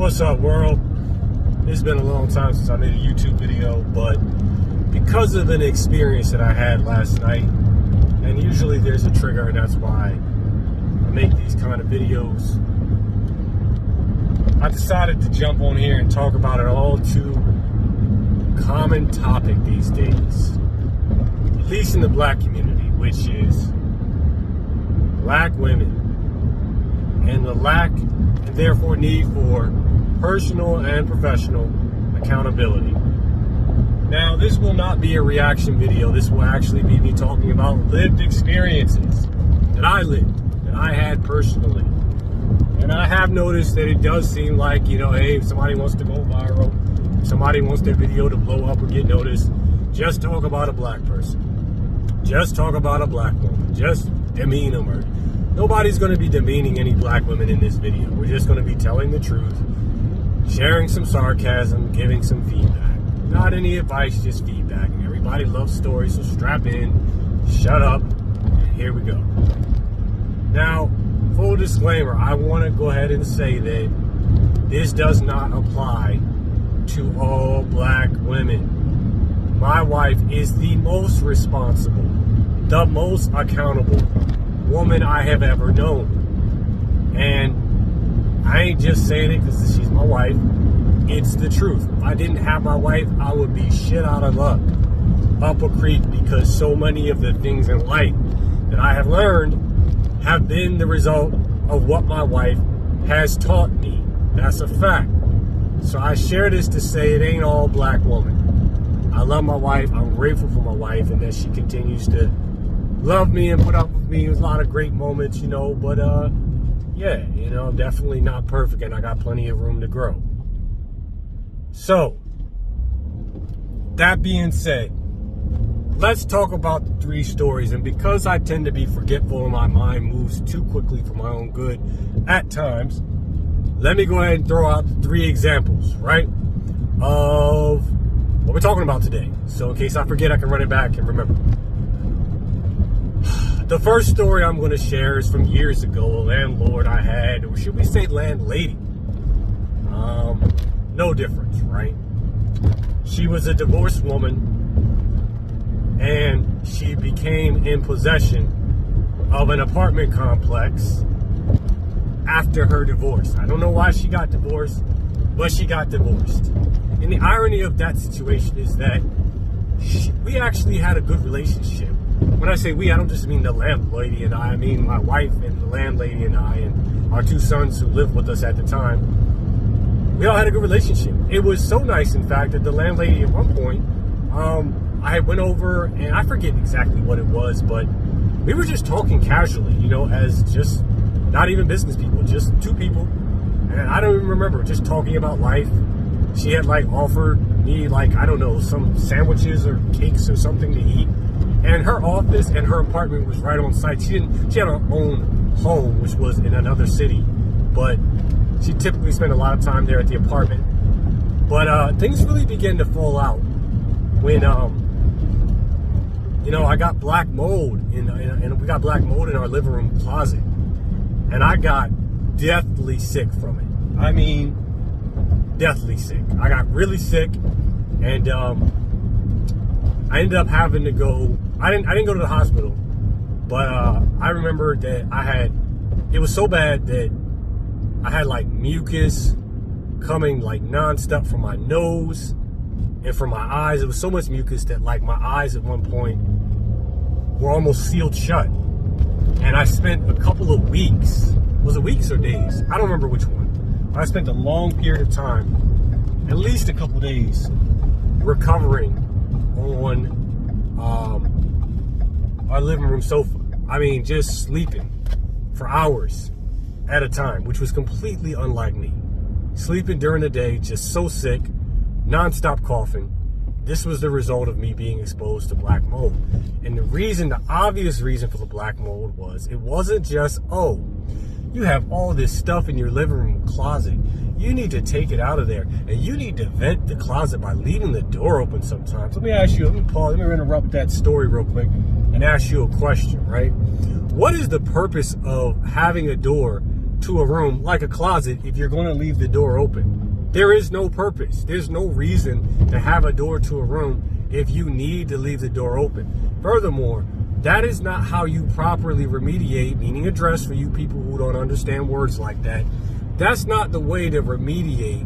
What's up, world? It's been a long time since I made a YouTube video, but because of an experience that I had last night, and usually there's a trigger, and that's why I make these kind of videos, I decided to jump on here and talk about an all too common topic these days, at least in the black community, which is black women and the lack and therefore need for personal and professional accountability. Now, this will not be a reaction video. This will actually be me talking about lived experiences that I lived, that I had personally. And I have noticed that it does seem like, hey, if somebody wants to go viral, if somebody wants their video to blow up or get noticed, just talk about a black person. Just talk about a black woman. Just demean them. Or nobody's going to be demeaning any black women in this video. We're just going to be telling the truth, sharing some sarcasm, giving some feedback. Not any advice, just feedback. And everybody loves stories, so strap in, shut up, and here we go. Now, full disclaimer, I want to go ahead and say that this does not apply to all black women. My wife is the most responsible, the most accountable woman I have ever known. And I ain't just saying it because she's my wife. It's the truth. If I didn't have my wife, I would be shit out of luck up a creek, because so many of the things in life that I have learned have been the result of what my wife has taught me. That's a fact. So I share this to say it ain't all black woman. I love my wife. I'm grateful for my wife and that she continues to love me and put up with me. It was a lot of great moments, but yeah, I'm definitely not perfect and I got plenty of room to grow. So, that being said, let's talk about the three stories. And because I tend to be forgetful and my mind moves too quickly for my own good at times, let me go ahead and throw out the three examples, right, of what we're talking about today. So in case I forget, I can run it back and remember. The first story I'm going to share is from years ago. A landlord I had, or should we say landlady? No difference, right? She was a divorced woman, and she became in possession of an apartment complex after her divorce. I don't know why she got divorced, but she got divorced. And the irony of that situation is that we actually had a good relationship. When I say we, I don't just mean the landlady and I mean my wife and the landlady and I and our two sons who lived with us at the time. We all had a good relationship. It was so nice, in fact, that the landlady at one point, I went over, and I forget exactly what it was, but we were just talking casually, as just not even business people, just two people. And I don't even remember, just talking about life. She had offered me some sandwiches or cakes or something to eat. And her office and her apartment was right on site. She had her own home, which was in another city, but she typically spent a lot of time there at the apartment. But things really began to fall out when, I got black mold and we got black mold in our living room closet. And I got deathly sick from it. I mean, deathly sick. I got really sick, and I ended up having to go. I didn't go to the hospital, but I remember that it was so bad that I had mucus coming nonstop from my nose and from my eyes. It was so much mucus that my eyes at one point were almost sealed shut. And I spent a couple of weeks, was it weeks or days? I don't remember which one. I spent a long period of time, at least a couple of days, recovering on our living room sofa. I mean, just sleeping for hours at a time, which was completely unlike me. Sleeping during the day, just so sick, nonstop coughing. This was the result of me being exposed to black mold. And the obvious reason for the black mold was, it wasn't just, you have all this stuff in your living room closet. You need to take it out of there. And you need to vent the closet by leaving the door open sometimes. Let me interrupt that story real quick and ask you a question, right? What is the purpose of having a door to a room like a closet if you're going to leave the door open? There is no purpose. There's no reason to have a door to a room if you need to leave the door open. Furthermore, that is not how you properly remediate, meaning address for you people who don't understand words like that. That's not the way to remediate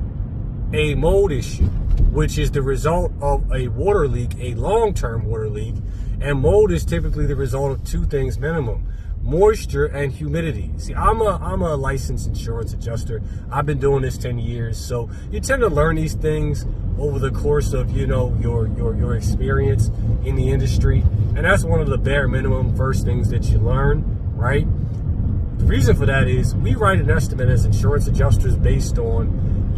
a mold issue, which is the result of a water leak, a long-term water leak. And mold is typically the result of two things minimum: moisture and humidity. See, I'm a licensed insurance adjuster. I've been doing this 10 years. So you tend to learn these things over the course of, your experience in the industry. And that's one of the bare minimum first things that you learn, right? The reason for that is we write an estimate as insurance adjusters based on,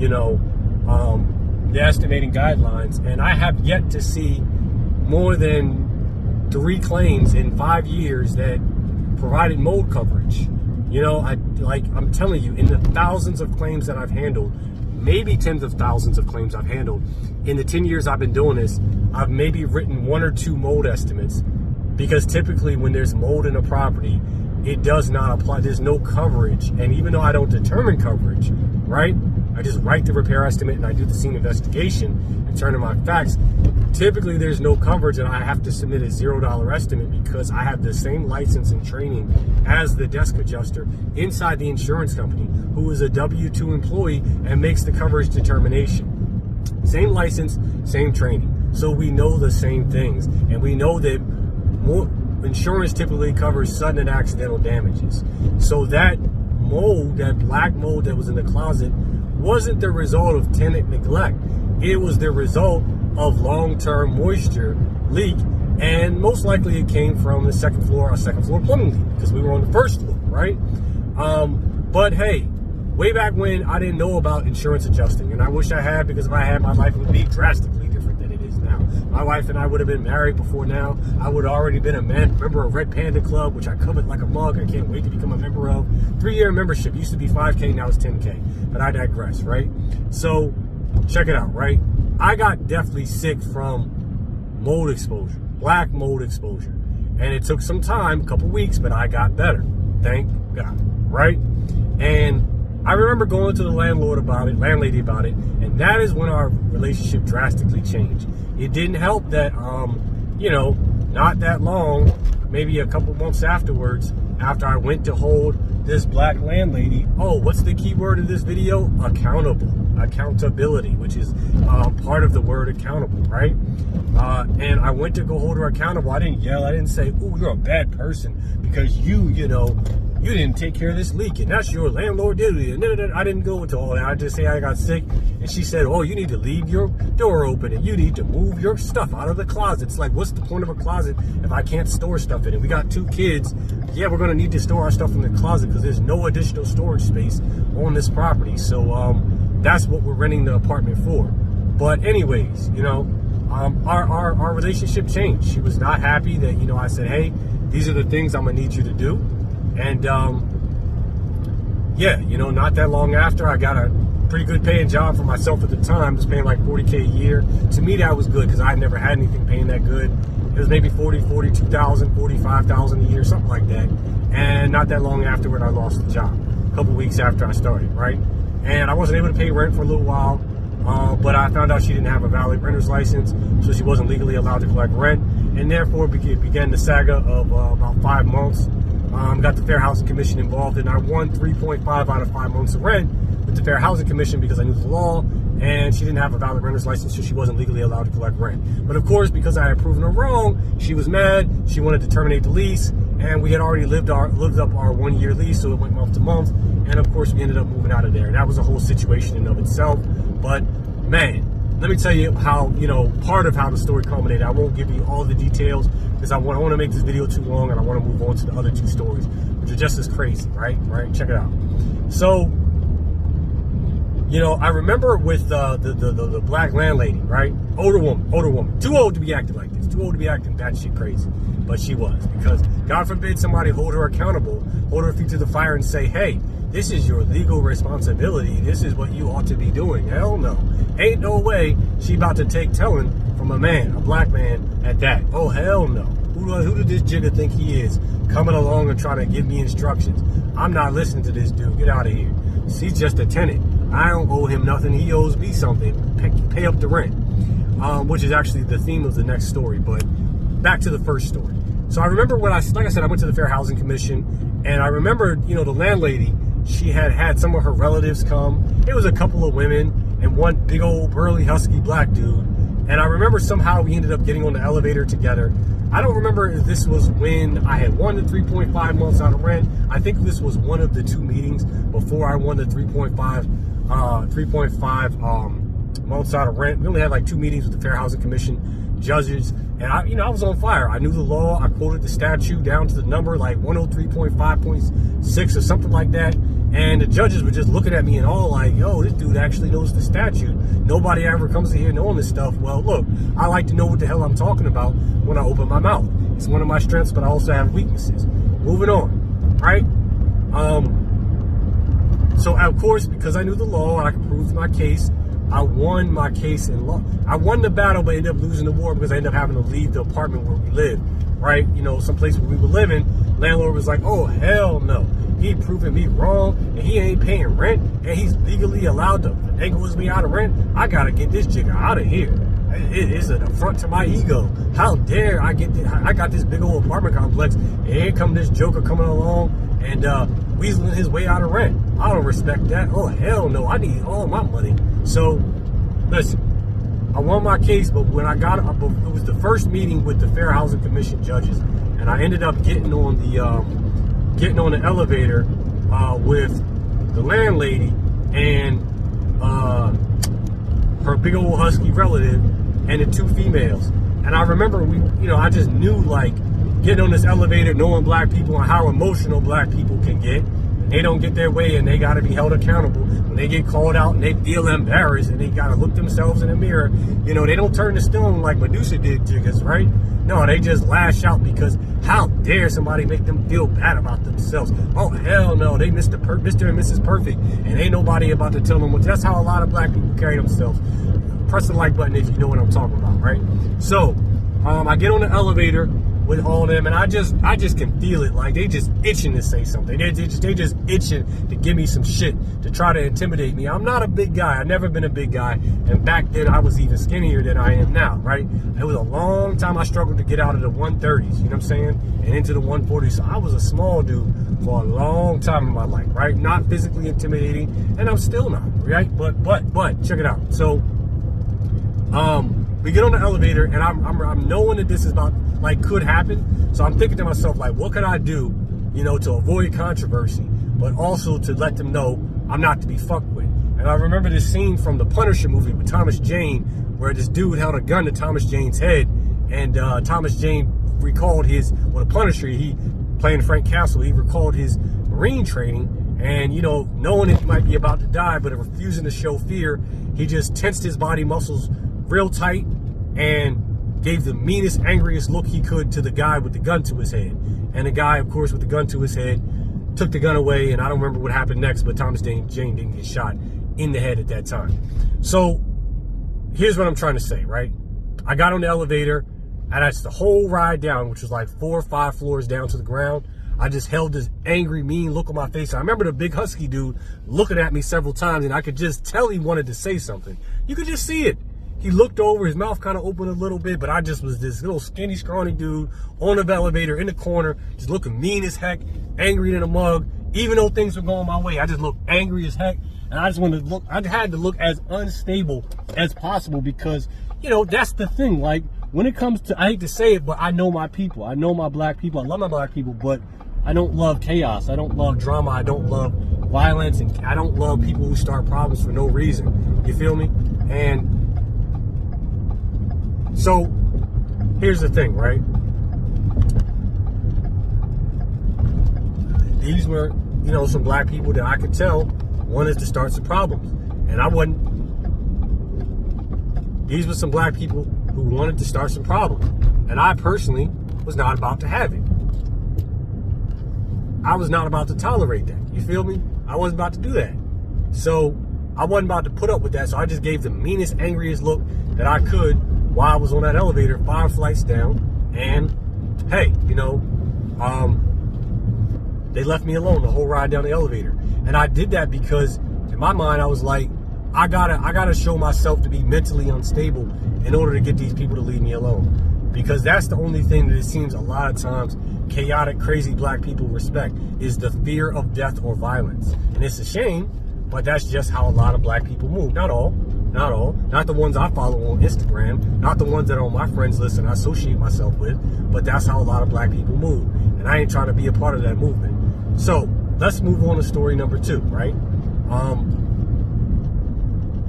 the estimating guidelines. And I have yet to see more than 3 claims in 5 years that provided mold coverage. I'm telling you, in the thousands of claims that I've handled, maybe tens of thousands of claims I've handled in the 10 years I've been doing this, I've maybe written 1 or 2 mold estimates, because typically when there's mold in a property, it does not apply. There's no coverage. And even though I don't determine coverage, right, I just write the repair estimate and I do the scene investigation and turn in my facts. Typically there's no coverage and I have to submit a $0 estimate because I have the same license and training as the desk adjuster inside the insurance company, who is a W-2 employee and makes the coverage determination. Same license, same training. So we know the same things, and we know that insurance typically covers sudden and accidental damages. So that mold, that black mold that was in the closet, wasn't the result of tenant neglect. It was the result of long-term moisture leak, and most likely it came from the second floor plumbing leak, because we were on the first floor, right? But hey, way back when, I didn't know about insurance adjusting, and I wish I had, because if I had, my life would be drastically different than it is now. My wife and I would have been married before now. I would have already been a member of Red Panda Club, which I covet like a mug. I can't wait to become a member of. 3-year membership used to be $5K, now it's $10K. But I digress, right? So check it out, right? I got deathly sick from mold exposure, black mold exposure. And it took some time, a couple weeks, but I got better. Thank God, right? And I remember going to the landlady about it, and that is when our relationship drastically changed. It didn't help that, not that long, maybe a couple months afterwards, after I went to hold this black landlady, what's the key word of this video? Accountability, which is part of the word accountable, right? And I went to go hold her accountable. I didn't yell. I didn't say, "Oh, you're a bad person because you didn't take care of this leak, and that's your landlord duty." I didn't go into all that. I just say I got sick, and she said, "Oh, you need to leave your door open, and you need to move your stuff out of the closet." It's like, what's the point of a closet if I can't store stuff in it? We got 2 kids. Yeah, we're going to need to store our stuff in the closet because there's no additional storage space on this property. So that's what we're renting the apartment for. But anyways, our relationship changed. She was not happy that, I said, "Hey, these are the things I'm going to need you to do." And, not that long after, I got a pretty good paying job for myself at the time. It was paying like $40K a year. To me, that was good because I never had anything paying that good. It was maybe $42,000, $45,000 a year, something like that. And not that long afterward, I lost the job. A couple weeks after I started, right? And I wasn't able to pay rent for a little while. But I found out she didn't have a valid renter's license, so she wasn't legally allowed to collect rent. And therefore, began the saga of about 5 months. Got the Fair Housing Commission involved, and I won 3.5 out of 5 months of rent with the Fair Housing Commission because I knew the law, and she didn't have a valid renter's license, so she wasn't legally allowed to collect rent. But of course, because I had proven her wrong, she was mad. She wanted to terminate the lease, and we had already lived up our 1-year lease, so it went month to month. And of course, we ended up moving out of there. And that was a whole situation in and of itself. But man, let me tell you how, part of how the story culminated. I won't give you all the details because I want to make this video too long, and I want to move on to the other 2 stories, which are just as crazy, right? Check it out. So, I remember with the black landlady, right? Older woman, too old to be acting like this, too old to be acting that shit crazy, but she was, because God forbid somebody hold her accountable, hold her feet to the fire, and say, "Hey, this is your legal responsibility. This is what you ought to be doing." Hell no. Ain't no way she about to take telling from a black man at that. Oh, hell no. Who did this jigger think he is coming along and trying to give me instructions. I'm not listening to this dude. Get out of here. He's just a tenant. I don't owe him nothing. He owes me something. Pay up the rent, which is actually the theme of the next story. But back to the first story. So I remember when like I said, I went to the Fair Housing Commission, and I remember, the landlady, she had some of her relatives come. It was a couple of women and one big old burly husky black dude. And I remember somehow we ended up getting on the elevator together. I don't remember if this was when I had won the 3.5 months out of rent. I think this was one of the 2 meetings before I won the 3.5 months out of rent. We only had like 2 meetings with the Fair Housing Commission judges. And I was on fire. I knew the law. I quoted the statute down to the number, like 103.5.6 or something like that. And the judges were just looking at me and all like, yo, this dude actually knows the statute. Nobody ever comes in here knowing this stuff. Well, look, I like to know what the hell I'm talking about when I open my mouth. It's one of my strengths, but I also have weaknesses. Moving on, right? So, of course, because I knew the law and I could prove my case, I won my case in law. I won the battle, but ended up losing the war because I ended up having to leave the apartment where we lived, right? Someplace where we were living. Landlord was like, oh, hell no. He proving me wrong, and he ain't paying rent, and he's legally allowed to finagle me out of rent. I gotta get this jigger out of here. It is an affront to my ego. How dare I get this? I got this big old apartment complex, and here come this joker coming along and weaseling his way out of rent. I don't respect that. Oh, hell no. I need all my money. So, listen, I won my case, but when I got up, it was the first meeting with the Fair Housing Commission judges, and I ended up getting on the elevator with the landlady and her big old husky relative and the 2 females. And I remember I just knew, like, getting on this elevator, knowing black people and how emotional black people can get. They don't get their way and they got to be held accountable. When they get called out and they feel embarrassed and they got to look themselves in the mirror, they don't turn to stone like Medusa did jiggers, right? No, they just lash out because how dare somebody make them feel bad about themselves? Oh, hell no, they Mr. and Mrs. Perfect, and ain't nobody about to tell them what. That's how a lot of black people carry themselves. Press the like button if you know what I'm talking about, right? So, I get on the elevator with all of them, and I just can feel it. Like, they just itching to say something. They just itching to give me some shit, to try to intimidate me. I'm not a big guy. I've never been a big guy. And back then, I was even skinnier than I am now, right? It was a long time I struggled to get out of the 130s, you know what I'm saying? And into the 140s. So I was a small dude for a long time in my life, right? Not physically intimidating, and I'm still not, right? But check it out. So, we get on the elevator, and I'm knowing that this is about, like, could happen. So I'm thinking to myself, like, what could I do, to avoid controversy, but also to let them know I'm not to be fucked with. And I remember this scene from the Punisher movie with Thomas Jane, where this dude held a gun to Thomas Jane's head, and Thomas Jane recalled the Punisher, he playing Frank Castle, he recalled his Marine training, and, knowing that he might be about to die, but refusing to show fear, he just tensed his body muscles real tight and gave the meanest, angriest look he could to the guy with the gun to his head. And the guy, of course, with the gun to his head, took the gun away, and I don't remember what happened next, but Thomas Jane didn't get shot in the head at that time. So, here's what I'm trying to say, right? I got on the elevator, and that's the whole ride down, which was like 4 or 5 floors down to the ground. I just held this angry, mean look on my face. I remember the big husky dude looking at me several times, and I could just tell he wanted to say something. You could just see it. He looked over, his mouth kind of opened a little bit, but I just was this little skinny, scrawny dude on the elevator in the corner, just looking mean as heck, angry than a mug. Even though things were going my way, I just looked angry as heck, and I just wanted to look, I had to look as unstable as possible because, that's the thing. Like, when it comes to, I hate to say it, but I know my people. I know my black people. I love my black people, but I don't love chaos. I don't love drama. I don't love violence, and I don't love people who start problems for no reason. You feel me? And so, here's the thing, right? These were, some black people that I could tell wanted to start some problems. And I wasn't. These were some black people who wanted to start some problems. And I personally was not about to have it. I was not about to tolerate that. You feel me? I wasn't about to do that. So, I wasn't about to put up with that. So I just gave the meanest, angriest look that I could while I was on that elevator, 5 flights down. And, hey, they left me alone the whole ride down the elevator. And I did that because in my mind, I was like, I gotta show myself to be mentally unstable in order to get these people to leave me alone. Because that's the only thing that it seems a lot of times chaotic, crazy black people respect is the fear of death or violence. And it's a shame, but that's just how a lot of black people move. Not all. Not the ones I follow on Instagram, not the ones that are on my friends list and I associate myself with, but that's how a lot of black people move. And I ain't trying to be a part of that movement. So let's move on to story number 2, right?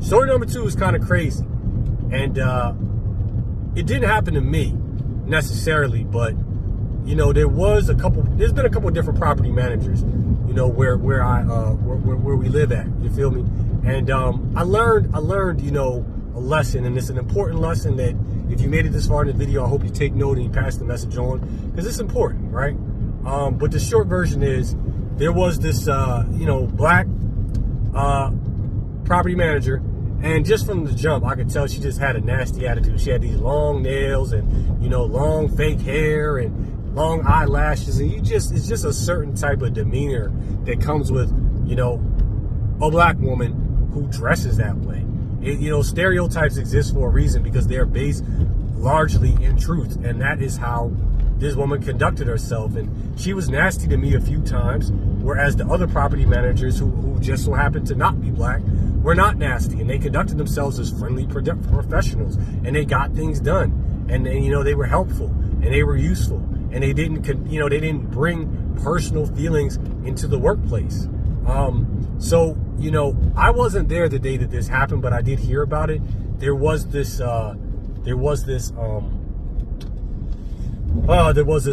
Story number 2 is kind of crazy. And it didn't happen to me necessarily, but you know, there's been a couple of different property managers, you know, where we live at, you feel me? And I learned, you know, a lesson, and it's an important lesson that if you made it this far in the video, I hope you take note and you pass the message on, because it's important, right? But the short version is there was this, you know, black property manager, and just from the jump, I could tell she just had a nasty attitude. She had these long nails and, you know, long fake hair and long eyelashes, and it's just a certain type of demeanor that comes with, you know, a black woman who dresses that way. You know, stereotypes exist for a reason because they're based largely in truth, and that is how this woman conducted herself. And she was nasty to me a few times, whereas the other property managers who just so happened to not be black were not nasty, and they conducted themselves as friendly professionals, and they got things done, and you know, they were helpful and they were useful, and they didn't bring personal feelings into the workplace. So, you know, I wasn't there the day that this happened, but I did hear about it. There was this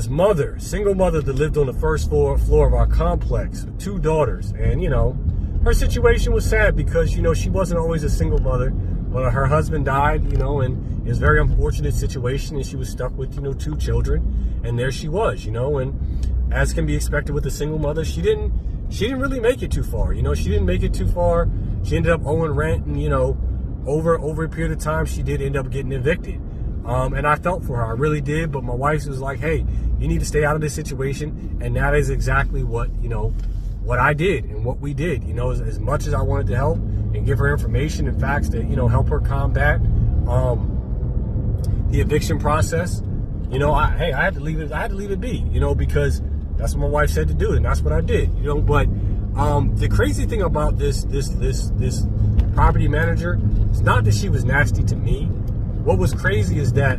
mother, single mother that lived on the first floor of our complex with 2 daughters. And, you know, her situation was sad because, you know, she wasn't always a single mother. But her husband died, you know, and it was a very unfortunate situation, and she was stuck with, you know, 2 children. And there she was, you know, and as can be expected with a single mother, she didn't really make it too far. You know, she didn't make it too far. She ended up owing rent, and, you know, over a period of time, she did end up getting evicted. And I felt for her, I really did. But my wife was like, hey, you need to stay out of this situation. And that is exactly what, you know, what I did and what we did. You know, as much as I wanted to help and give her information and facts to, you know, help her combat the eviction process, you know, I had to leave it be, you know, because that's what my wife said to do, and that's what I did, you know. But the crazy thing about this property manager is not that she was nasty to me. What was crazy is that,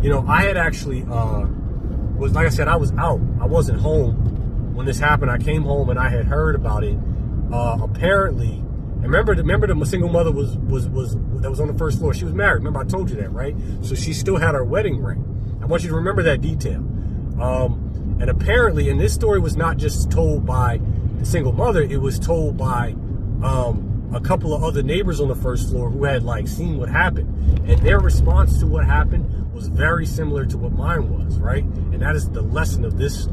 you know, I had actually was, like I said, I was out. I wasn't home when this happened. I came home and I had heard about it. Apparently, and remember the single mother was on the first floor. She was married. Remember, I told you that, right? So she still had her wedding ring. I want you to remember that detail. And apparently, and this story was not just told by the single mother, it was told by a couple of other neighbors on the first floor who had like seen what happened. And their response to what happened was very similar to what mine was, right? And that is the lesson of this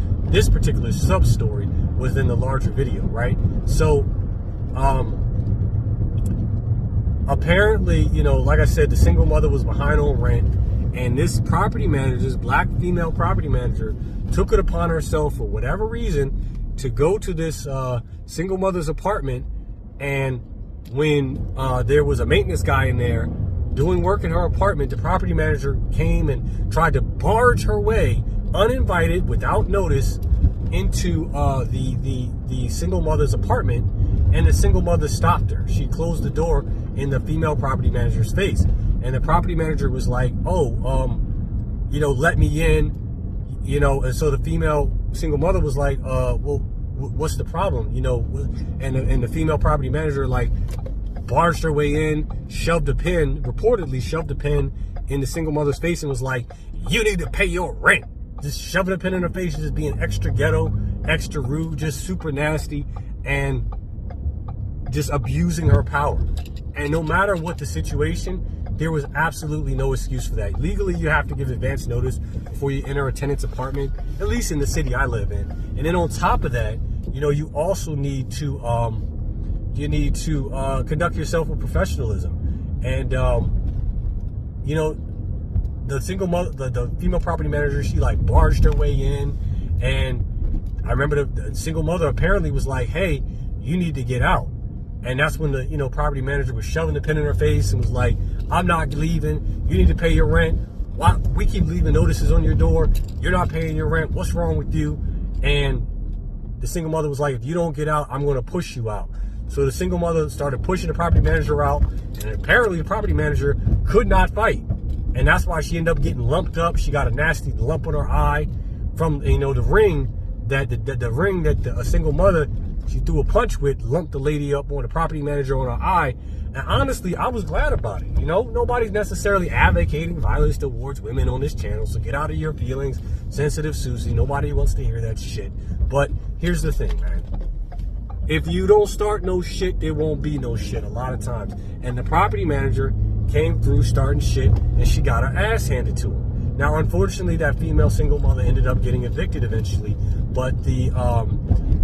particular sub-story within the larger video, right? So, apparently, you know, like I said, the single mother was behind on rent, and this property manager, this black female property manager, took it upon herself for whatever reason to go to this single mother's apartment. And when there was a maintenance guy in there doing work in her apartment, the property manager came and tried to barge her way, uninvited, without notice, into the single mother's apartment, and the single mother stopped her. She closed the door in the female property manager's face, and the property manager was like, "Oh, you know, let me in." You know, and so the female single mother was like, well, what's the problem? You know, and the female property manager like barged her way in, reportedly shoved a pen in the single mother's face and was like, "You need to pay your rent." Just shoving a pen in her face, just being extra ghetto, extra rude, just super nasty, and just abusing her power. And no matter what the situation, there was absolutely no excuse for that. Legally, you have to give advance notice before you enter a tenant's apartment, at least in the city I live in. And then on top of that, you know, you also need to conduct yourself with professionalism. And you know, the single mother, the female property manager, she like barged her way in, and I remember the single mother apparently was like, hey, you need to get out. And that's when the, property manager was shoving the pen in her face and was like, I'm not leaving. You need to pay your rent. Why? We keep leaving notices on your door. You're not paying your rent. What's wrong with you? And the single mother was like, if you don't get out, I'm going to push you out. So the single mother started pushing the property manager out. And apparently the property manager could not fight. And that's why she ended up getting lumped up. She got a nasty lump on her eye from, the ring that the ring that a single mother, she threw a punch with, lumped the lady up on the property manager on her eye. And honestly, I was glad about it. Nobody's necessarily advocating violence towards women on this channel. So get out of your feelings, sensitive Susie. Nobody wants to hear that shit. But here's the thing, man. If you don't start no shit, there won't be no shit a lot of times. And the property manager came through starting shit, and she got her ass handed to her. Now, unfortunately, that female single mother ended up getting evicted eventually. But the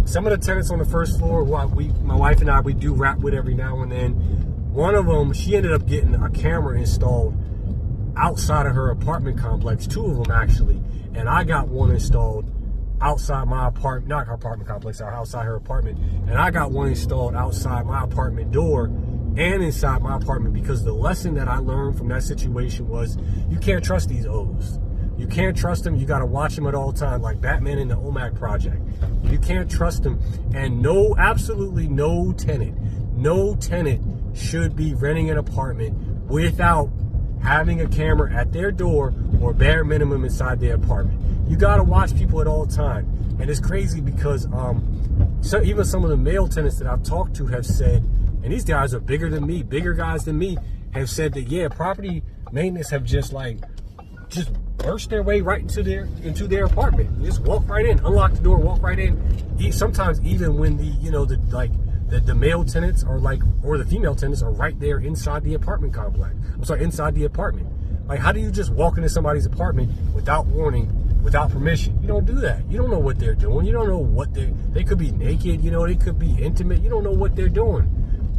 some of the tenants on the first floor, my wife and I, we do rap with every now and then. One of them, she ended up getting a camera installed outside of her apartment complex, 2 of them actually. And I got one installed outside my apartment, not her apartment complex, outside her apartment. And I got one installed outside my apartment door and inside my apartment, because the lesson that I learned from that situation was you can't trust these O's. You can't trust them. You got to watch them at all times, like Batman in the OMAC Project. You can't trust them. And absolutely no tenant should be renting an apartment without having a camera at their door or bare minimum inside their apartment. You got to watch people at all times. And it's crazy because even some of the male tenants that I've talked to have said, and these guys are bigger guys than me, have said that, yeah, property maintenance have just burst their way right into their apartment. You just walk right in, unlock the door, walk right in. Sometimes even when the male tenants or the female tenants are right there inside the apartment complex. Inside the apartment. Like, how do you just walk into somebody's apartment without warning, without permission? You don't do that. You don't know what they're doing. You don't know what they could be naked, they could be intimate. You don't know what they're doing.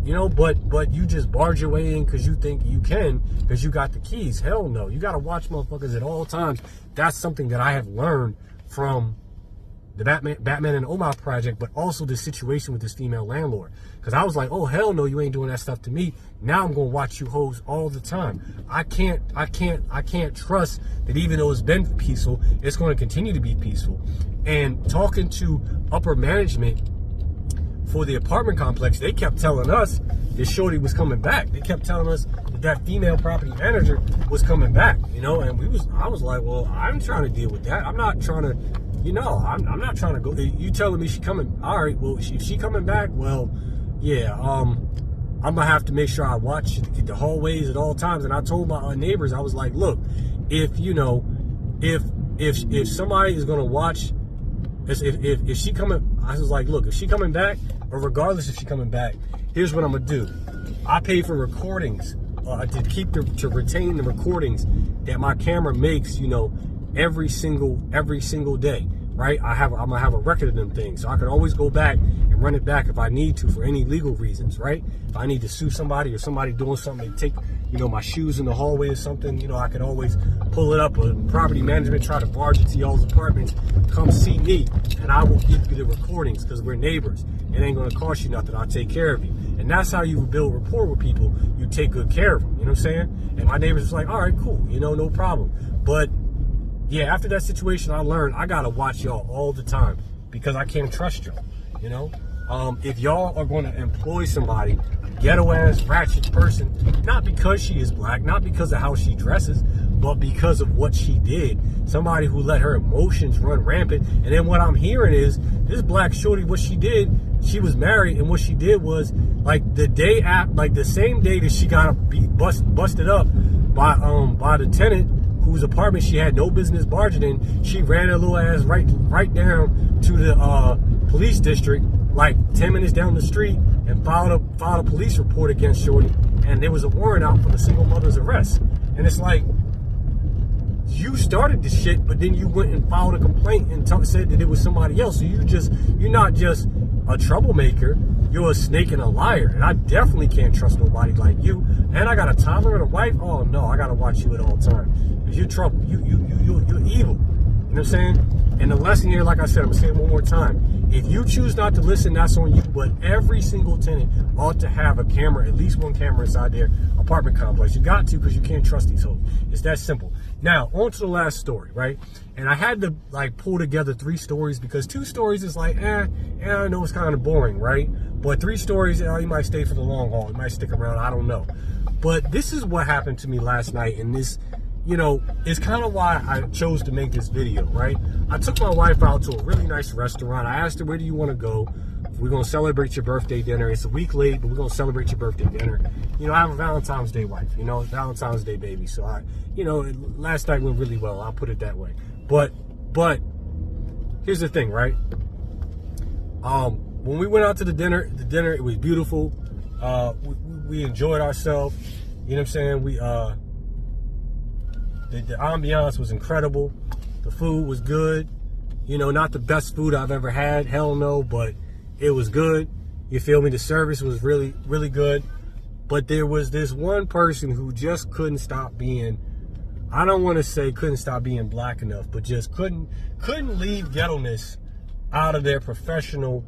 But you just barge your way in because you think you can, because you got the keys. Hell no. You got to watch motherfuckers at all times. That's something that I have learned from the Batman and OMAC Project, but also the situation with this female landlord. Because I was like, oh, hell no, you ain't doing that stuff to me. Now I'm going to watch you hoes all the time. I can't trust that even though it's been peaceful, it's going to continue to be peaceful. And talking to upper management for the apartment complex, they kept telling us that shorty was coming back. They kept telling us that female property manager was coming back, and I was like, well, I'm trying to deal with that. I'm not trying to, I'm not trying to go. You telling me she coming? All right, well, if she coming back, well, yeah, I'm gonna have to make sure I watch the hallways at all times. And I told my neighbors, I was like, look, if somebody is gonna watch, if she coming, I was like, look, if she coming back, or regardless if she coming back, here's what I'm gonna do. I pay for recordings to retain the recordings that my camera makes, every single day, right? I'm gonna have a record of them things, so I can always go back and run it back if I need to for any legal reasons, right? If I need to sue somebody or somebody doing something, take my shoes in the hallway or something, I could always pull it up. Or property management try to barge into y'all's apartments, come see me, and I will give you the recordings because we're neighbors. It ain't gonna cost you nothing. I'll take care of you. And that's how you build rapport with people. You take good care of them. You know what I'm saying? And my neighbors was like, all right, cool. No problem. But yeah, after that situation, I learned I gotta watch y'all all the time because I can't trust y'all. If y'all are going to employ somebody, a ghetto ass ratchet person, not because she is black, not because of how she dresses, but because of what she did. Somebody who let her emotions run rampant. And then what I'm hearing is this black shorty, what she did, she was married, and what she did was the same day that she got busted up by the tenant whose apartment she had no business barging in, she ran her little ass right down to the police district, like 10 minutes down the street, and filed a police report against shorty, and there was a warrant out for the single mother's arrest. And it's like, you started the shit, but then you went and filed a complaint and said that it was somebody else. So you're not just a troublemaker, you're a snake and a liar. And I definitely can't trust nobody like you. And I got a toddler and a wife. Oh no, I gotta watch you at all times. Because you're trouble. You're evil. You know what I'm saying? And the lesson here, like I said, I'm gonna say it one more time. If you choose not to listen, that's on you. But every single tenant ought to have a camera, at least one camera inside their apartment complex. You got to, because you can't trust these hoes. It's that simple. Now, on to the last story, right? And I had to like pull together 3 stories, because 2 stories is like, I know it's kind of boring, right? But 3 stories, you might stay for the long haul. You might stick around. I don't know. But this is what happened to me last night, and this, is kind of why I chose to make this video, right? I took my wife out to a really nice restaurant. I asked her, where do you want to go? We're going to celebrate your birthday dinner. It's a week late, but we're going to celebrate your birthday dinner. I have a Valentine's Day wife, Valentine's Day baby. So last night went really well. I'll put it that way. But here's the thing, right? When we went out to the dinner, it was beautiful. We enjoyed ourselves. You know what I'm saying? The ambiance was incredible. The food was good. Not the best food I've ever had. Hell no, but it was good. You feel me? The service was really, really good. But there was this one person who just couldn't stop being, I don't want to say couldn't stop being black enough, but just couldn't leave ghetto-ness out of their professional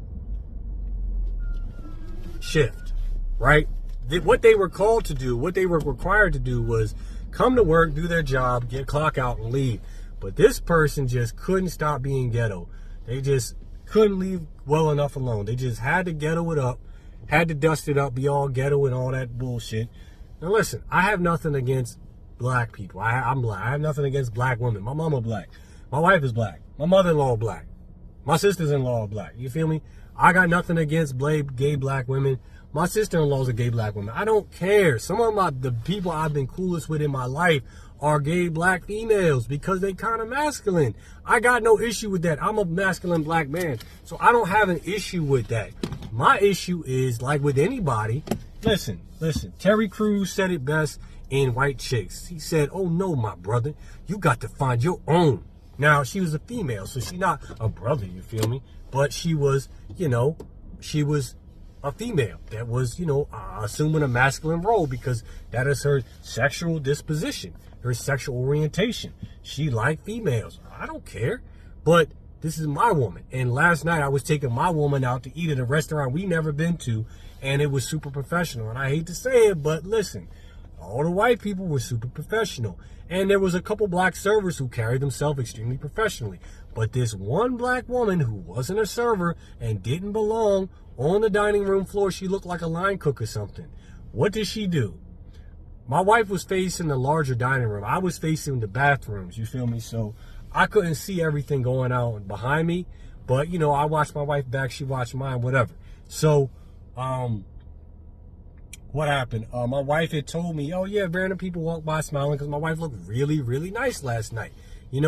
shift, right? What they were called to do, what they were required to do was come to work, do their job, get clock out, and leave. But this person just couldn't stop being ghetto. They just couldn't leave well enough alone. They just had to ghetto it up, had to dust it up, be all ghetto and all that bullshit. Now listen, I have nothing against black people. I'm black. I have nothing against black women. My mama black. My wife is black. My mother-in-law black. My sisters-in-law are black. You feel me? I got nothing against gay black women. My sister-in-law's a gay black woman. I don't care. Some of the people I've been coolest with in my life are gay black females because they kind of masculine. I got no issue with that. I'm a masculine black man, so I don't have an issue with that. My issue is, like with anybody, listen. Terry Crews said it best in White Chicks. He said, "Oh no, my brother, you got to find your own." Now, she was a female, so she's not a brother, you feel me? But she was, she was a female that was, assuming a masculine role because that is her sexual disposition, her sexual orientation. She liked females. I don't care, but this is my woman. And last night I was taking my woman out to eat at a restaurant we never been to, and it was super professional. And I hate to say it, but listen, all the white people were super professional. And there was a couple black servers who carried themselves extremely professionally. But this one black woman who wasn't a server and didn't belong on the dining room floor, she looked like a line cook or something. What did she do? My wife was facing the larger dining room. I was facing the bathrooms, you feel me? So I couldn't see everything going on behind me. But, I watched my wife back, she watched mine, whatever. So, what happened? My wife had told me, oh yeah, random people walk by smiling, because my wife looked really, really nice last night.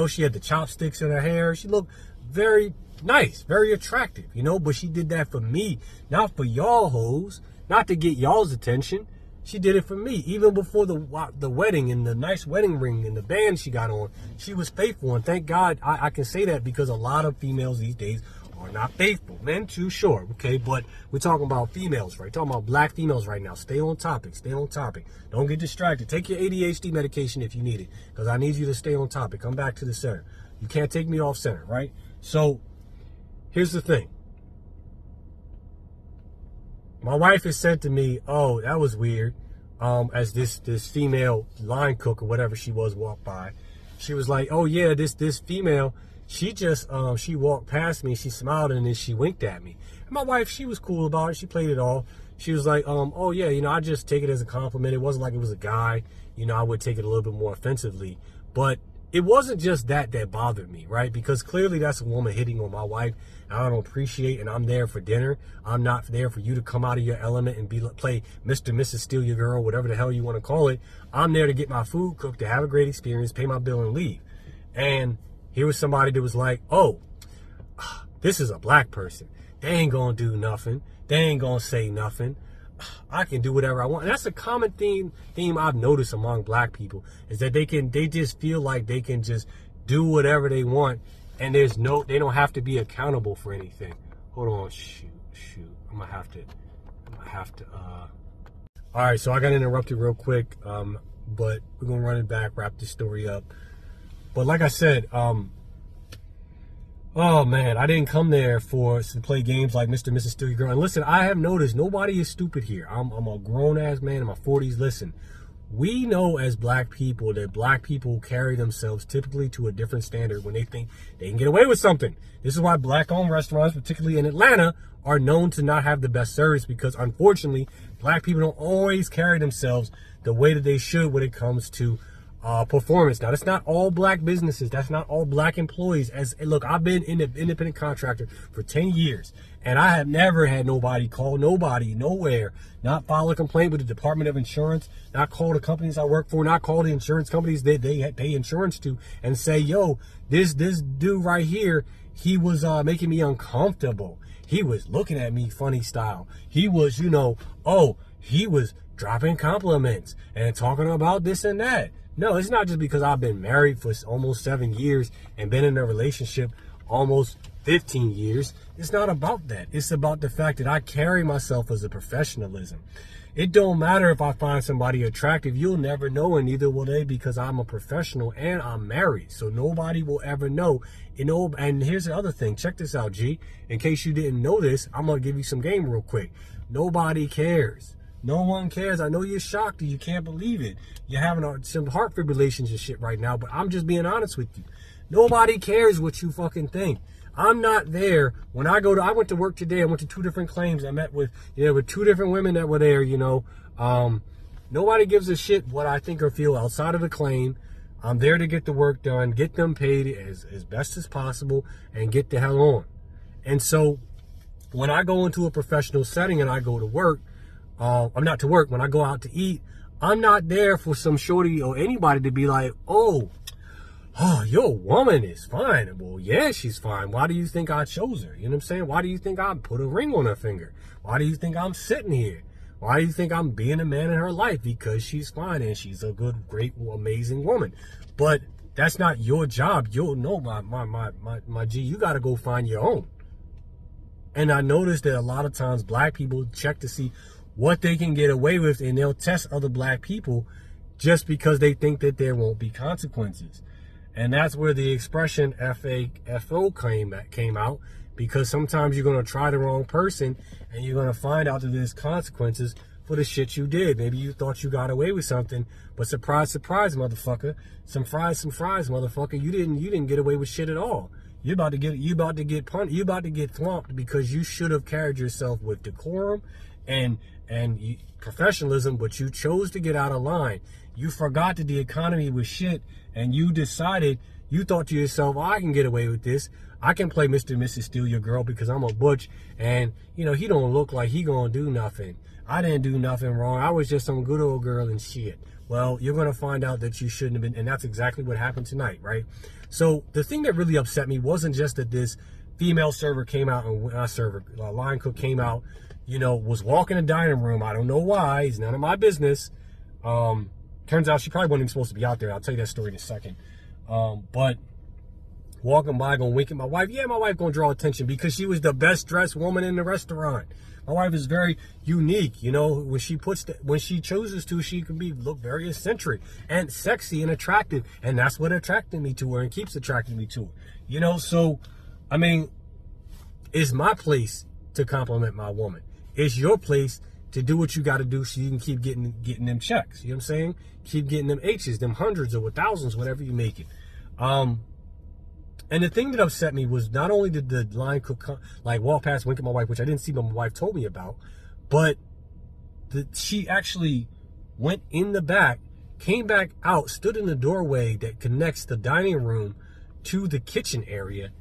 She had the chopsticks in her hair. She looked very nice, very attractive, but she did that for me, not for y'all hoes, not to get y'all's attention. She did it for me. Even before the wedding and the nice wedding ring and the band she got on, she was faithful. And thank God I can say that, because a lot of females these days are not faithful. Men too, sure, okay? But we're talking about females, right? Talking about black females right now. Stay on topic. Stay on topic. Don't get distracted. Take your ADHD medication if you need it, because I need you to stay on topic. Come back to the center. You can't take me off center, right? So here's the thing. My wife has said to me, oh, that was weird, as this female line cook or whatever she was walked by. She was like, oh yeah, this female, she just, she walked past me, she smiled, and then she winked at me. And my wife, she was cool about it. She played it off. She was like, oh yeah, I just take it as a compliment. It wasn't like it was a guy. I would take it a little bit more offensively. But it wasn't just that bothered me, right? Because clearly that's a woman hitting on my wife. I don't appreciate, and I'm there for dinner. I'm not there for you to come out of your element and play Mr. and Mrs. Steal Your Girl, whatever the hell you want to call it. I'm there to get my food cooked, to have a great experience, pay my bill, and leave. And here was somebody that was like, oh, this is a black person. They ain't gonna do nothing. They ain't gonna say nothing. I can do whatever I want. And that's a common theme I've noticed among black people, is that they just feel like they can just do whatever they want, and they don't have to be accountable for anything. Hold on, shoot. I'm gonna have to all right, so I got interrupted real quick, but we're gonna run it back, wrap this story up. But like I said, Oh man, I didn't come there to play games like Mr. and Mrs. Steal Your Girl. And listen, I have noticed nobody is stupid here. I'm a grown ass man in my 40s. Listen, we know as black people that black people carry themselves typically to a different standard when they think they can get away with something. This is why black-owned restaurants, particularly in Atlanta, are known to not have the best service, because unfortunately, black people don't always carry themselves the way that they should when it comes to performance. Now, that's not all black businesses. That's not all black employees. Look, I've been an independent contractor for 10 years, and I have never had nobody call nobody nowhere, not file a complaint with the Department of Insurance, not call the companies I work for, not call the insurance companies that they pay insurance to, and say, yo, this dude right here, he was making me uncomfortable. He was looking at me funny style. He was, he was dropping compliments and talking about this and that. No, it's not just because I've been married for almost 7 years and been in a relationship almost 15 years. It's not about that. It's about the fact that I carry myself as a professionalism. It don't matter if I find somebody attractive. You'll never know, and neither will they, because I'm a professional and I'm married. So nobody will ever know. And here's the other thing. Check this out, G. In case you didn't know this, I'm going to give you some game real quick. Nobody cares. No one cares. I know you're shocked and you can't believe it. You're having some heart fibrillations and shit right now, but I'm just being honest with you. Nobody cares what you fucking think. I'm not there. When I went to work today. I went to 2 different claims. I met with 2 different women that were there, Nobody gives a shit what I think or feel outside of the claim. I'm there to get the work done, get them paid as best as possible, and get the hell on. And so when I go into a professional setting and I go to work, I'm not to work. When I go out to eat, I'm not there for some shorty or anybody to be like, oh, your woman is fine. Well, yeah, she's fine. Why do you think I chose her? You know what I'm saying? Why do you think I put a ring on her finger? Why do you think I'm sitting here? Why do you think I'm being a man in her life? Because she's fine and she's a good, great, amazing woman. But that's not your job. You'll know, my G, you got to go find your own. And I noticed that a lot of times black people check to see what they can get away with, and they'll test other black people just because they think that there won't be consequences. And that's where the expression FO came out, because sometimes you're going to try the wrong person and you're going to find out that there's consequences for the shit you did. Maybe you thought you got away with something, but surprise, surprise, motherfucker. Some fries, motherfucker. You didn't get away with shit at all. You about to get punished. You about to get thwomped because you should have carried yourself with decorum and professionalism, but you chose to get out of line. You forgot that the economy was shit, and you thought to yourself, I can get away with this. I can play Mr. and Mrs. Steal Your Girl because I'm a butch, and he don't look like he gonna do nothing. I didn't do nothing wrong. I was just some good old girl and shit. Well, you're gonna find out that you shouldn't have been, and that's exactly what happened tonight, right? So the thing that really upset me wasn't just that this female server came out, and line cook came out, was walking the dining room. I don't know why. It's none of my business. Turns out she probably wasn't even supposed to be out there. I'll tell you that story in a second. But walking by, gonna wink at my wife. Yeah, my wife gonna draw attention because she was the best dressed woman in the restaurant. My wife is very unique. When she chooses to, she can look very eccentric and sexy and attractive, and that's what attracted me to her and keeps attracting me to her. So I mean, it's my place to compliment my woman. It's your place to do what you got to do so you can keep getting them checks. You know what I'm saying? Keep getting them H's, them hundreds or thousands, whatever you make it. And the thing that upset me was not only did the line cook walk past, wink at my wife, which I didn't see, but my wife told me about, but she actually went in the back, came back out, stood in the doorway that connects the dining room to the kitchen area,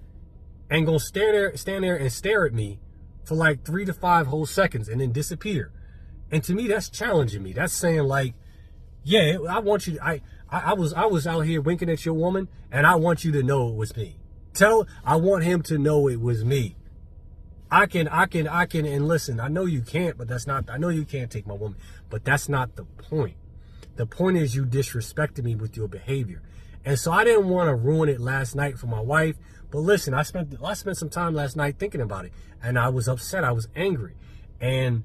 and gonna stand there and stare at me for 3 to 5 whole seconds and then disappear. And to me, that's challenging me. That's saying yeah, I want you. I was out here winking at your woman, and I want you to know it was me. I want him to know it was me. I can, and listen, I know you can't, but I know you can't take my woman, but that's not the point. The point is you disrespected me with your behavior. And so I didn't want to ruin it last night for my wife. But listen, I spent some time last night thinking about it, and I was upset. I was angry, and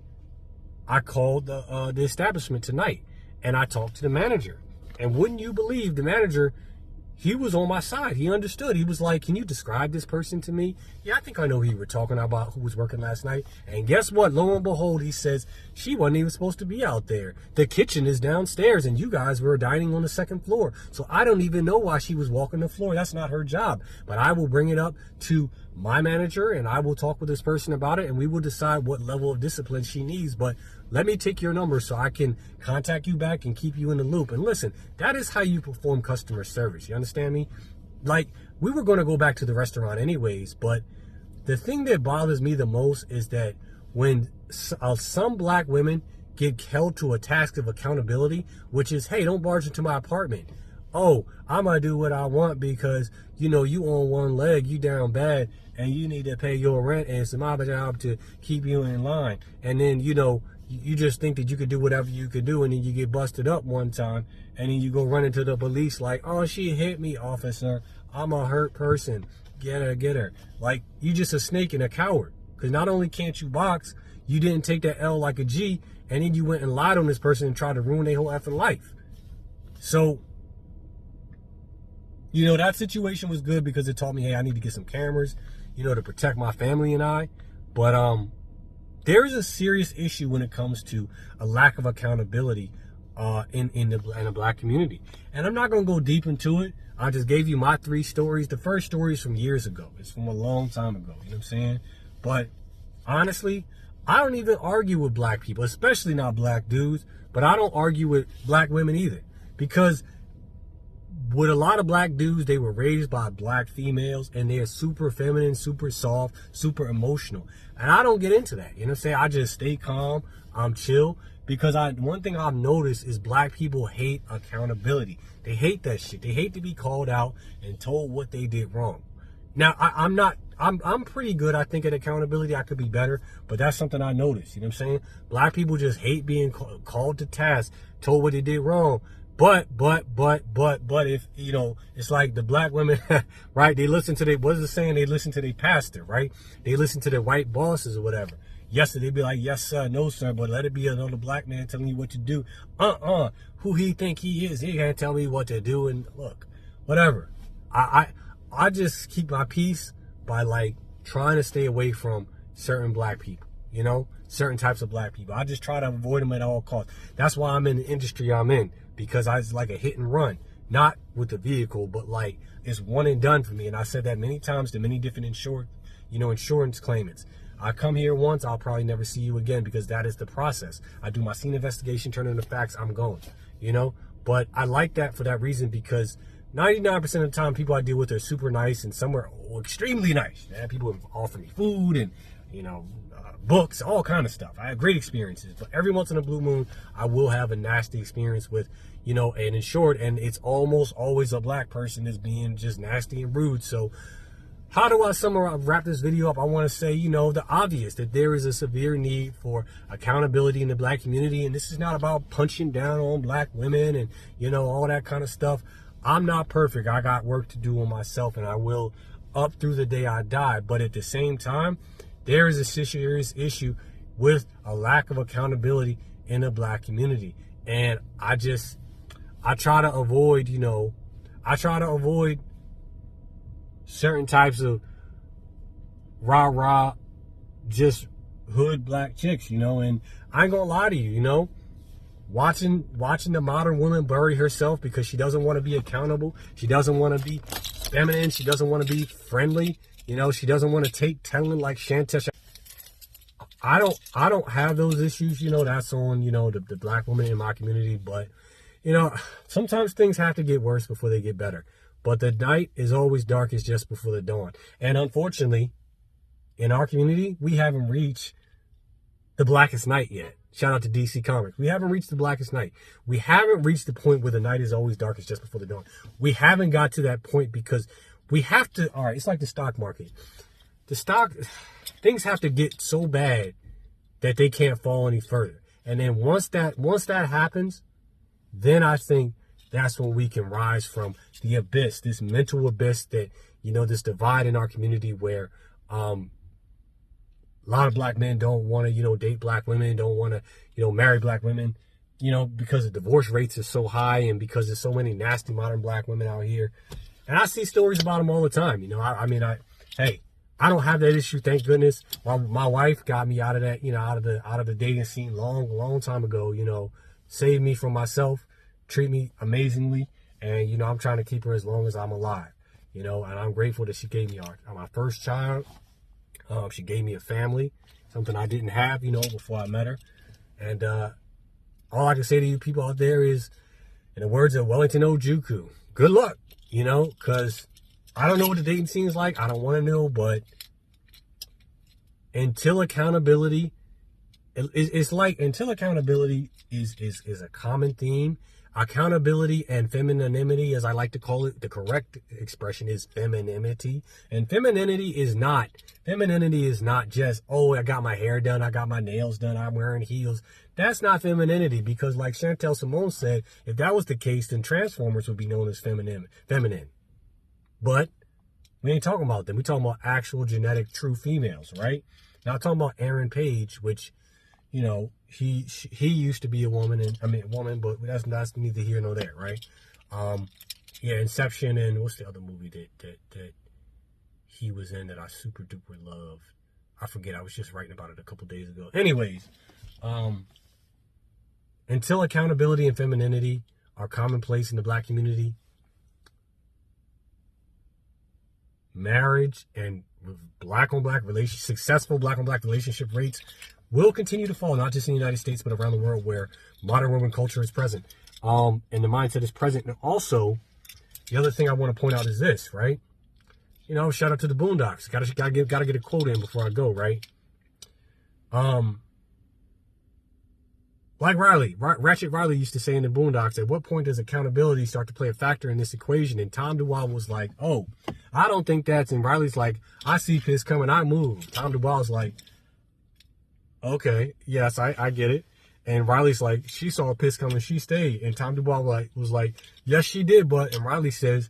I called the establishment tonight, and I talked to the manager. And wouldn't you believe, the manager he was on my side. He understood. He was like, can you describe this person to me? Yeah, I think I know who you were talking about, who was working last night. And guess what? Lo and behold, he says, she wasn't even supposed to be out there. The kitchen is downstairs and you guys were dining on the second floor. So I don't even know why she was walking the floor. That's not her job. But I will bring it up to my manager and I will talk with this person about it and we will decide what level of discipline she needs. But let me take your number so I can contact you back and keep you in the loop. And listen, that is how you perform customer service. You understand me? Like, we were going to go back to the restaurant anyways, but the thing that bothers me the most is that when some black women get held to a task of accountability, which is, hey, don't barge into my apartment. Oh, I'm going to do what I want because, you know, you on one leg, you down bad, and you need to pay your rent, and it's my job to keep you in line. And then, you know, you just think that you could do whatever you could do, and then you get busted up one time, and then you go run into the police like, oh, she hit me, officer. I'm a hurt person. Get her, get her. Like, you just a snake and a coward. Because not only can't you box, you didn't take that L like a G, and then you went and lied on this person and tried to ruin their whole effing life. So, you know, that situation was good because it taught me, hey, I need to get some cameras, you know, to protect my family and I. But, there is a serious issue when it comes to a lack of accountability in the black community. And I'm not going to go deep into it. I just gave you my 3 stories. The first story is from years ago. It's from a long time ago. You know what I'm saying? But honestly, I don't even argue with black people, especially not black dudes. But I don't argue with black women either. Because with a lot of black dudes, they were raised by black females and they're super feminine, super soft, super emotional. And I don't get into that. You know what I'm saying? I just stay calm. I'm chill. Because one thing I've noticed is black people hate accountability. They hate that shit. They hate to be called out and told what they did wrong. Now, I'm pretty good, I think, at accountability. I could be better, but that's something I noticed. You know what I'm saying? Black people just hate being called to task, told what they did wrong. But if, you know, it's like the black women, right? They listen to what is the saying? They listen to their pastor, right? They listen to their white bosses or whatever. Yes, they'd be like, yes, sir, no, sir, but let it be another black man telling you what to do. Who he think he is? He can't tell me what to do. And look, whatever. I just keep my peace by like trying to stay away from certain black people, you know, certain types of black people. I just try to avoid them at all costs. That's why I'm in the industry I'm in, because I was like a hit and run, not with the vehicle, but like it's one and done for me. And I said that many times to many different insurance claimants. I come here once, I'll probably never see you again, because that is the process. I do my scene investigation, turn in the facts, I'm going, you know? But I like that for that reason, because 99% of the time, people I deal with are super nice, and some are extremely nice. People have offered me food and, you know, books, all kind of stuff. I have great experiences, but every once in a blue moon, I will have a nasty experience with, you know, an insured, and it's almost always a black person that's being just nasty and rude. So how do I wrap this video up? I want to say, you know, the obvious, that there is a severe need for accountability in the black community. And this is not about punching down on black women and, you know, all that kind of stuff. I'm not perfect. I got work to do on myself, and I will up through the day I die. But at the same time, there is a serious issue with a lack of accountability in the black community. And I try to avoid, you know, certain types of rah-rah, just hood black chicks, you know. And I ain't gonna lie to you, you know, watching the modern woman bury herself because she doesn't want to be accountable, she doesn't want to be feminine, she doesn't want to be friendly, you know, she doesn't want to take telling like Shantesh. I don't have those issues, you know. That's on, you know, the black woman in my community. But, you know, sometimes things have to get worse before they get better. But the night is always darkest just before the dawn. And unfortunately, in our community, we haven't reached the blackest night yet. Shout out to DC Comics. We haven't reached the blackest night. We haven't reached the point where the night is always darkest just before the dawn. We haven't got to that point because we have to, all right, it's like the stock market. Things have to get so bad that they can't fall any further. And then once that happens, then I think that's when we can rise from the abyss, this mental abyss that, you know, this divide in our community where a lot of black men don't want to, you know, date black women, don't want to, you know, marry black women. you know, because the divorce rates are so high and because there's so many nasty modern black women out here. And I see stories about them all the time. You know, hey, I don't have that issue, thank goodness. My wife got me out of that, you know, out of the dating scene long time ago, you know, saved me from myself, treat me amazingly. And, you know, I'm trying to keep her as long as I'm alive, you know, and I'm grateful that she gave me my first child. She gave me a family, something I didn't have, you know, before I met her. And all I can say to you people out there is, in the words of Wellington Ojukwu, good luck, you know, because I don't know what the dating scene is like. I don't want to know, but until accountability, it's like until accountability is a common theme. Accountability and femininity, as I like to call it, the correct expression is femininity. And femininity is not just, oh, I got my hair done, I got my nails done, I'm wearing heels. That's not femininity, because like Chantel Simone said, if that was the case, then Transformers would be known as feminine. But we ain't talking about them. We're talking about actual genetic true females, right? Not talking about Aaron Page, which, you know, he used to be a woman, but that's neither here nor there, right? Yeah, Inception, and what's the other movie that he was in that I super duper love? I forget. I was just writing about it a couple days ago. Anyways, until accountability and femininity are commonplace in the black community, marriage and black on black successful black on black relationship rates will continue to fall, not just in the United States, but around the world where modern woman culture is present. And the mindset is present. And also, the other thing I want to point out is this, right? You know, shout out to the Boondocks. Gotta get a quote in before I go, right? Like Ratchet Riley used to say in the Boondocks, at what point does accountability start to play a factor in this equation? And Tom Dubois was like, oh, I don't think that's, and Riley's like, I see piss coming, I move. Tom Dubois was like, okay, yes, I get it. And Riley's like, she saw a piss coming, she stayed. And Tom Dubois was like, yes, she did, but, and Riley says,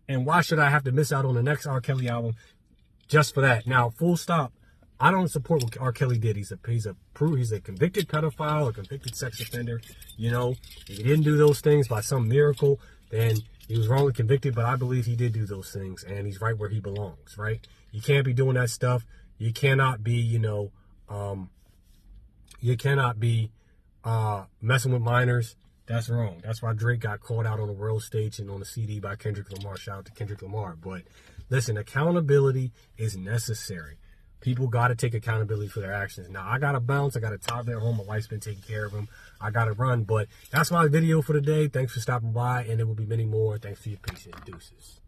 and why should I have to miss out on the next R. Kelly album just for that? Now, full stop. I don't support what R. Kelly did. He's a convicted pedophile, a convicted sex offender. You know, if he didn't do those things by some miracle, then he was wrongly convicted, but I believe he did do those things, and he's right where he belongs, right? You can't be doing that stuff. You cannot be, you know, messing with minors. That's wrong. That's why Drake got called out on the world stage and on the CD by Kendrick Lamar. Shout out to Kendrick Lamar. But listen, accountability is necessary. People got to take accountability for their actions. Now, I got to bounce. I got a toddler at home. My wife's been taking care of him. I got to run. But that's my video for today. Thanks for stopping by, and there will be many more. Thanks for your patience. Deuces.